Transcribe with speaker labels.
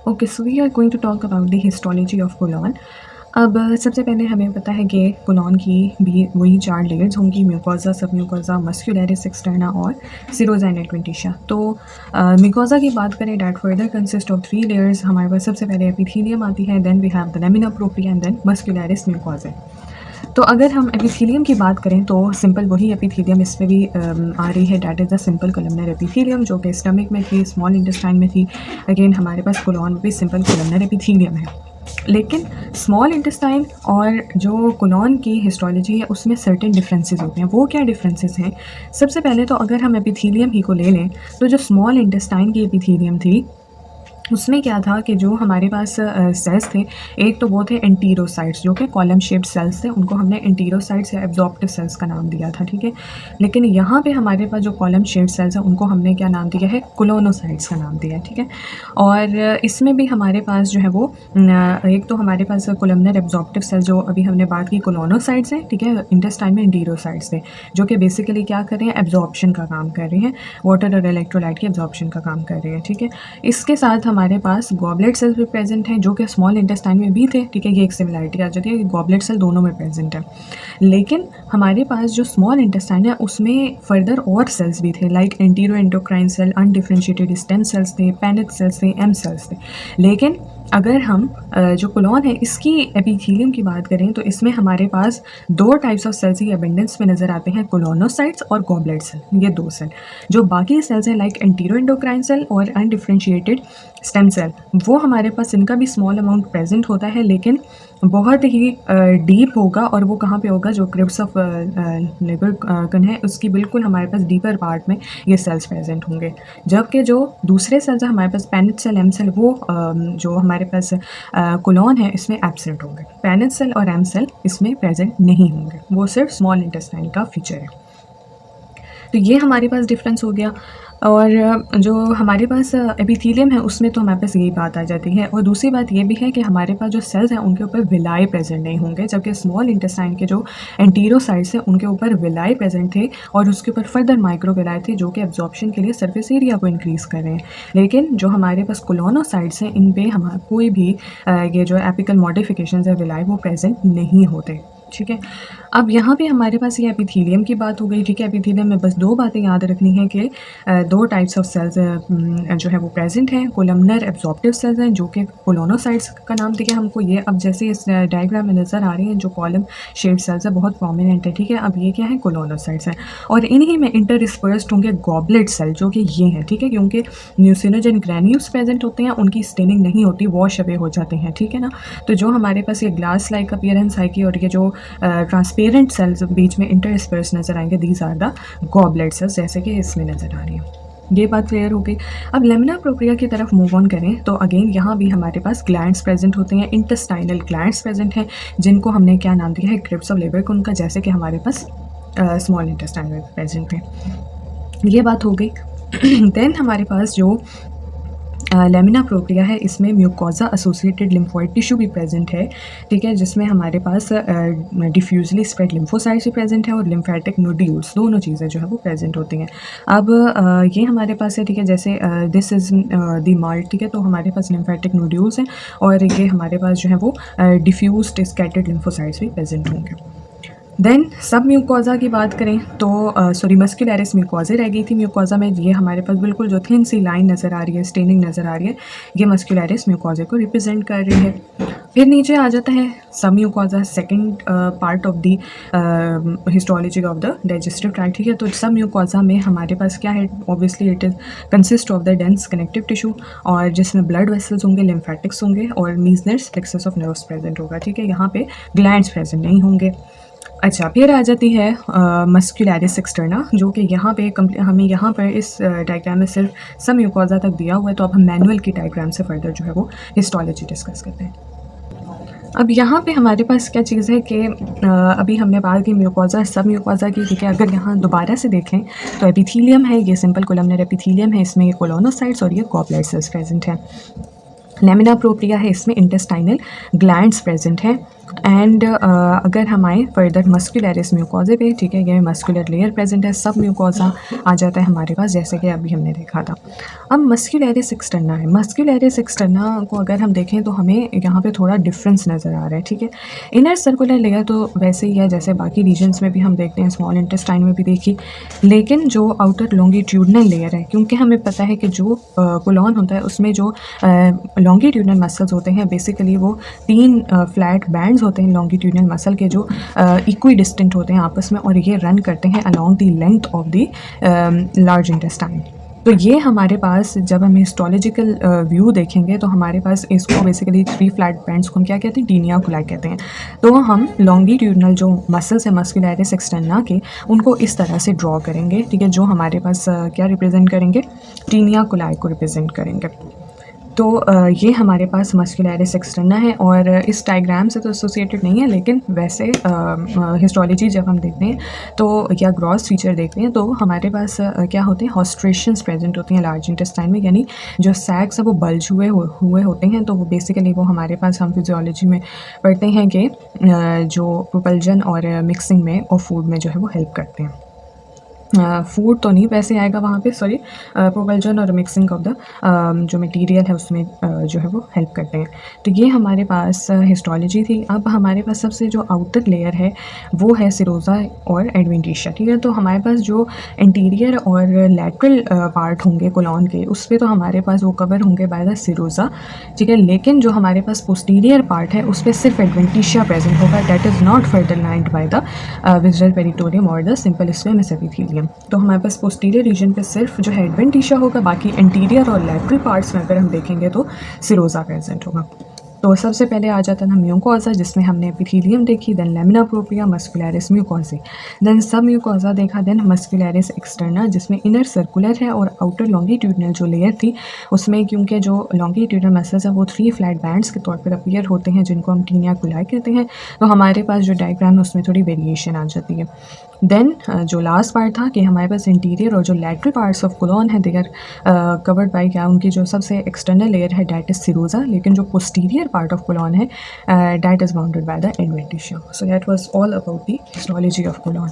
Speaker 1: Okay, so we are going to talk about the histology of colon. अब सबसे पहले हमें पता है कि कोलॉन की भी वही 4 लेयर्स होंगी, mucosa, submucosa, muscularis externa और सीरोसा एंड एडवेंटिशिया। तो म्यूकोसा की बात करें, that further consist of 3 layers. हमारे पास सबसे पहले एपिथेलियम आती है, then we have the lamina propria and then muscularis mucosa. तो अगर हम एपिथेलियम की बात करें तो सिंपल वही एपिथेलियम इसमें भी आ रही है, that is the simple columnar epithelium, जो कि स्टमक में थी, स्मॉल इंटेस्टाइन में थी। अगेन हमारे पास कोलॉन में भी सिंपल कोलमनर एपिथेलियम है। लेकिन स्मॉल इंटेस्टाइन और जो कोलॉन की हिस्टोलॉजी है उसमें सर्टेन डिफरेंसेस होते हैं। वो क्या डिफरेंसेस हैं? सबसे पहले तो अगर हम एपिथेलियम ही को ले लें तो जो स्मॉल इंटेस्टाइन की एपिथेलियम थी उसमें क्या था कि जो हमारे पास सेल्स थे, एक तो वो थे एंटीरोसाइट्स, जो कि कॉलम शेप्ड सेल्स थे, उनको हमने एंटीरोसाइट्स या एब्जॉर्प्टिव सेल्स का नाम दिया था, ठीक है। लेकिन यहाँ पे हमारे पास जो कॉलम शेप्ड सेल्स हैं उनको हमने क्या नाम दिया है? कोलोनोसाइट्स का नाम दिया है, ठीक है। और इसमें भी हमारे पास जो है वो एक तो हमारे पास कोलमनर एब्जॉर्प्टिव सेल्स जो अभी हमने बात की कोलोनोसाइट्स हैं, ठीक है। इंटेस्टाइन में एंटीरोसाइट्स थे जो कि बेसिकली क्या कर रहे हैं? एब्जॉर्प्शन का काम कर रहे हैं, वाटर और इलेक्ट्रोलाइट के एब्जॉर्प्शन का काम कर रहे हैं, ठीक है। इसके साथ हमारे पास गॉबलेट सेल्स भी प्रेजेंट हैं जो कि स्मॉल इंटेस्टाइन में भी थे, ठीक है। ये एक सिमिलरिटी आ जाती है कि गॉबलेट सेल दोनों में प्रेजेंट है। लेकिन हमारे पास जो स्मॉल इंटेस्टाइन है उसमें फर्दर और सेल्स भी थे, like enteroendocrine cell, undifferentiated stem cells थे, पेनिक सेल्स थे, एम सेल्स थे। लेकिन अगर हम जो कोलॉन है इसकी एपिथेलियम की बात करें तो इसमें हमारे पास 2 टाइप्स ऑफ सेल्स ही एबेंडेंस में नज़र आते हैं, कोलोनोसाइट्स और गॉबलेट सेल, ये 2 सेल। जो बाकी सेल्स हैं लाइक एंटीरो एंडोक्राइन सेल और अनडिफरेंशिएटेड स्टेम सेल, वो हमारे पास इनका भी स्मॉल अमाउंट प्रेजेंट होता है, लेकिन बहुत ही डीप होगा। और वो कहाँ पे होगा? जो क्रिप्स ऑफ लेबरकन है उसकी बिल्कुल हमारे पास डीपर पार्ट में ये सेल्स प्रेजेंट होंगे। जबकि जो दूसरे सेल्स हैं हमारे पास पेनिट सेल, एम सेल, वो जो हमारे पास कोलॉन है इसमें एब्सेंट होंगे। पेनिट सेल और एम सेल इसमें प्रेजेंट नहीं होंगे, वो सिर्फ स्मॉल इंटेस्टाइन का फीचर है। तो ये हमारे पास डिफरेंस हो गया। और जो हमारे पास एपिथेलियम है उसमें तो हमारे पास यही बात आ जाती है। और दूसरी बात ये भी है कि हमारे पास जो सेल्स हैं उनके ऊपर विलाई प्रेजेंट नहीं होंगे, जबकि स्मॉल इंटेस्टाइन के जो एंटीरोसाइट्स हैं उनके ऊपर विलाई प्रेजेंट थे और उसके ऊपर फर्दर माइक्रो विलाई थे जो कि एब्जॉर्प्शन के लिए सरफेस एरिया को इंक्रीज़ कर रहे हैं। लेकिन जो हमारे पास कोलोनोसाइट्स हैं इन पे हमारा कोई भी ये जो एपिकल मॉडिफिकेशन है विलाई वो प्रेजेंट नहीं होते, ठीक है। अब यहाँ पे हमारे पास ये एपिथेलियम की बात हो गई, ठीक है। एपिथेलियम में बस 2 बातें याद रखनी है कि 2 टाइप्स ऑफ सेल्स जो है वो प्रेजेंट हैं। कोलमनर एब्जॉर्प्टिव सेल्स हैं जो कि कोलोनोसाइट्स का नाम दिया हमको, ये अब जैसे इस डायग्राम में नज़र आ रही हैं, जो कॉलम शेप्ड सेल्स है बहुत प्रोमिनेंट है, ठीक है। अब ये क्या है? कोलोनोसाइट्स हैं। और इन्हीं में इंटरस्पर्स्ड होंगे गॉबलेट सेल जो कि ये हैं, ठीक है, क्योंकि म्यूसिनोजन ग्रैन्यूल्स प्रेजेंट होते हैं, उनकी स्टेनिंग नहीं होती, वॉश अवे हो जाते हैं, ठीक है ना। तो जो हमारे पास ये ग्लास लाइक अपीयरेंस आएगी और ये जो ट्रांसपेरेंट सेल्स बीच में इंटरस्पर्स नज़र आएंगे, these are the goblet cells, जैसे कि इसमें नज़र आ रही है। ये बात क्लियर हो गई। अब लेमिना प्रोप्रिया की तरफ मूव ऑन करें तो अगेन यहाँ भी हमारे पास ग्लैंड्स प्रेजेंट होते हैं, इंटेस्टाइनल ग्लैंड्स प्रेजेंट हैं जिनको हमने क्या नाम दिया है? क्रिप्स ऑफ लेबरकन का, जैसे कि हमारे पास स्मॉल इंटेस्टाइन में प्रेजेंट है। ये बात हो गई। देन हमारे पास जो लेमिना प्रोप्रिया है इसमें म्यूकोसा एसोसिएटेड लिम्फोइड टिश्यू भी प्रेजेंट है, ठीक है, जिसमें हमारे पास डिफ्यूजली स्प्रेड लिम्फोसाइट्स भी प्रेजेंट है और लिम्फेटिक नोड्यूल्स, दोनों चीज़ें जो है वो प्रेजेंट होती हैं। अब ये हमारे पास है, ठीक है, जैसे दिस इज़ द माल्ट, ठीक है। तो हमारे पास लिम्फेटिक नोड्यूल्स हैं और ये हमारे पास जो है वो डिफ्यूज्ड स्कैटर्ड लिम्फोसाइट्स भी प्रेजेंट होंगे। देन सब म्यूकोजा की बात करें तो सॉरी मस्कुलरिस म्यूकोजा रह गई थी। म्यूकोजा में ये हमारे पास बिल्कुल जो थिन सी लाइन नज़र आ रही है, स्टेनिंग नज़र आ रही है, ये मस्कुलरिस म्यूकोजा को रिप्रेजेंट कर रही है। फिर नीचे आ जाता है सब mucosa, second part of the histology of the digestive tract, ठीक है। तो सब म्यूकोजा में हमारे पास क्या है? Obviously it is consist of the dense connective tissue, और जिसमें ब्लड वेसल्स होंगे, लिम्फेटिक्स होंगे और मीजनर्स प्लेक्सस ऑफ नर्व्स प्रेजेंट होगा, ठीक है। यहाँ पे ग्लैंड्स प्रेजेंट नहीं होंगे। अच्छा, फिर आ जाती है मस्कुलरिस एक्सटर्ना, जो कि यहाँ पे हमें यहाँ पर इस डायग्राम में सिर्फ सब म्यूकोजा तक दिया हुआ है। तो अब हम मैनुअल की डायग्राम से फर्दर जो है वो हिस्टोलॉजी डिस्कस करते हैं। अब यहाँ पे हमारे पास क्या चीज़ है कि अभी हमने बात की म्यूकोजा, सब म्यूकोजा की, ठीक है। अगर यहाँ दोबारा से देखें तो एपिथेलियम है, ये सिंपल कोलमनर एपिथेलियम है, इसमें ये कोलोनोसाइट्स और ये गॉबलेट सेल्स प्रेजेंट हैं। लेमिना प्रोप्रिया है, इसमें इंटेस्टाइनल ग्लैंड्स प्रेजेंट हैं। एंड अगर हम आए फर्दर मस्कुलरिस म्यूकोजा पे, ठीक है, ये मस्कुलर लेयर प्रेजेंट है, सब म्यूकोजा आ जाता है हमारे पास, जैसे कि अभी हमने देखा था। अब मस्कुलरिस एक्सटर्ना है। मस्कुलरिस एक्सटर्ना को अगर हम देखें तो हमें यहाँ पे थोड़ा डिफरेंस नज़र आ रहा है, ठीक है। इनर सर्कुलर लेयर तो वैसे ही है जैसे बाकी रीजन्स में भी हम देखते हैं, स्मॉल इंटेस्टाइन में भी देखी, लेकिन जो आउटर लॉन्गिट्यूडनल लेयर है, क्योंकि हमें पता है कि जो कोलॉन होता है उसमें जो लॉन्गिट्यूडनल मसल्स होते हैं बेसिकली वो 3 फ्लैट बैंड्स होते हैं लॉन्गिट्यूडनल मसल के, जो इक्वी डिस्टेंट होते हैं आपस में, और ये रन करते हैं along the length of the large intestine. तो ये हमारे पास जब हम हिस्टोलॉजिकल व्यू देखेंगे तो हमारे पास इसको बेसिकली 3 फ्लैट बैंड्स को हम क्या कहते हैं, टीनिया कुलाई कहते हैं। तो हम लॉन्गिट्यूडनल जो मसल्स है मस्कुलरिस एक्सटर्ना के, उनको इस तरह से ड्रॉ करेंगे, ठीक है, जो हमारे पास क्या रिप्रेजेंट करेंगे, टीनिया कुलाई को रिप्रेजेंट करेंगे। तो ये हमारे पास मस्कुलरिस एक्सटर्ना है, और इस डायग्राम से तो एसोसिएटेड नहीं है, लेकिन वैसे हिस्टोलॉजी जब हम देखते हैं तो या ग्रॉस फीचर देखते हैं तो हमारे पास क्या होते हैं, हॉस्ट्रेशंस प्रेजेंट होती हैं लार्ज इंटेस्टाइन में, यानी जो सैक्स है वो बल्ज हुए होते हैं। तो वो बेसिकली वो हमारे पास हम फिजियोलॉजी में पढ़ते हैं कि जो प्रोपल्जन और मिक्सिंग में और फूड में जो है वो हेल्प करते हैं। फूड तो नहीं वैसे आएगा वहाँ पे, सॉरी, प्रोपल्जन और मिक्सिंग ऑफ द जो मटेरियल है उसमें जो है वो हेल्प करते हैं। तो ये हमारे पास हिस्टोलॉजी थी। अब हमारे पास सबसे जो आउटर लेयर है वो है सिरोजा और एडवेंटिशिया, ठीक है। तो हमारे पास जो इंटीरियर और लैटरल पार्ट होंगे कोलॉन के, उस पर तो हमारे पास वो कवर होंगे बाय द सिरोजा, ठीक है, लेकिन जो हमारे पास पोस्टीरियर पार्ट है उस पर सिर्फ एडवेंटिशिया प्रेजेंट होगा, that is not further lined by the visual peritoneum और द सिंपल स्क्वेमस एपिथेलियम। तो हमारे पास पोस्टीरियर रीजन पे सिर्फ जो है एडवेंटिशिया होगा, बाकी इंटीरियर और लैटरल पार्ट्स में अगर हम देखेंगे तो सिरोजा प्रेजेंट होगा। तो सबसे पहले आ जाता था म्यूकोजा, जिसमें हमने एपिथेलियम देखी, then lamina propria, muscularis mucosa, then submucosa देखा, देन मस्कुलरिस एक्सटर्ना जिसमें इनर सर्कुलर है, और आउटर लॉन्गिट्यूडनल जो लेयर थी उसमें क्योंकि जो लॉन्गिट्यूडनल मसल्स है वो 3 फ्लैट बैंड्स के तौर पर अपीयर होते हैं, जिनको हम टीनिया कुलाई कहते हैं। तो हमारे पास जो डायग्राम है उसमें थोड़ी वेरिएशन आ जाती है। देन जो लास्ट पार्ट था कि हमारे पास इंटीरियर और जो लैटरल पार्ट्स ऑफ कोलॉन है दे आर कवर्ड बाय क्या, उनकी जो सबसे एक्सटर्नल लेयर है दैट इज सिरोजा, लेकिन जो पोस्टीरियर part of colon है that is bounded by the adventitia. So that was all about the histology of colon.